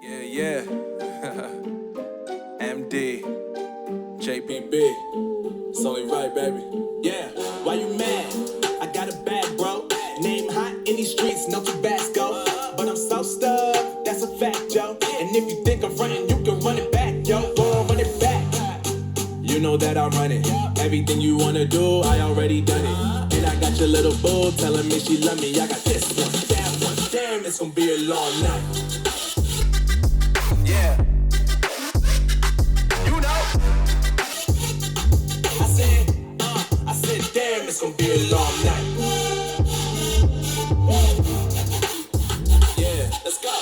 Yeah, yeah. MD, JPB. It's only right, baby. Yeah, why you mad? I got a bag, bro. Name hot in these streets, no Tabasco. But I'm so stuck, that's a fact, yo. And if you think I'm frontin', you can run it back, yo. Go run it back. You know that I run it. Everything you wanna do, I already done it. And I got your little boo telling me she love me. I got this one, that one. Damn, it's gonna be a long night. Yeah. You know. I said, damn, it's gonna be a long night. Yeah, let's go.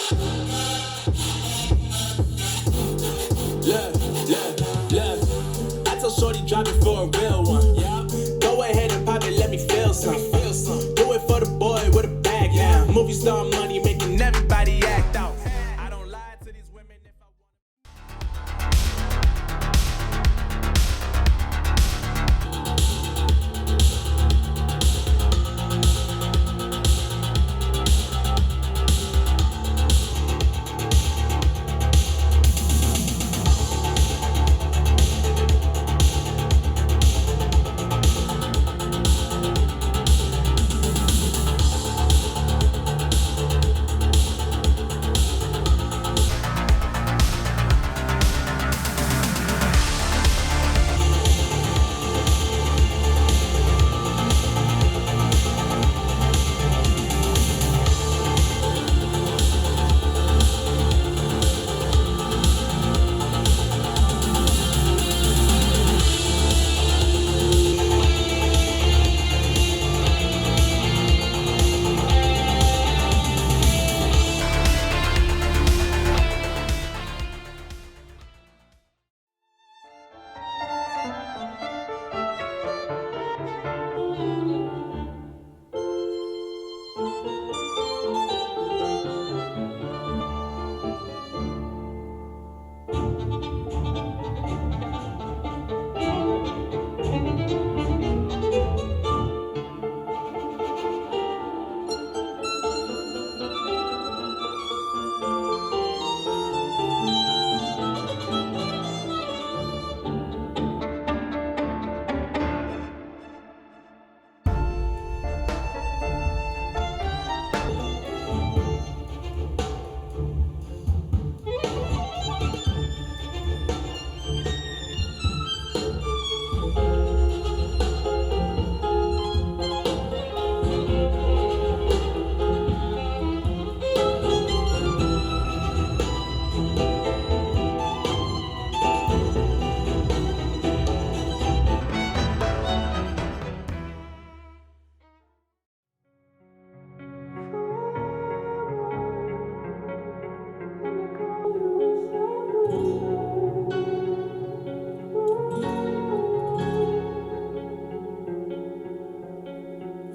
Look. I told Shorty drop it for a real one. Yeah. Go ahead and pop it, let me feel some. Do it for the boy with a bag now. Movie star money making everybody act out. I don't lie to these women if I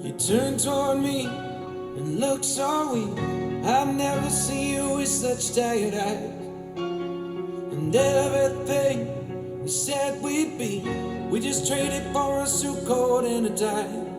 You turn toward me and look so weak. I've never seen you with such tired eyes. And everything we said we'd be, we just traded for a suit coat and a tie.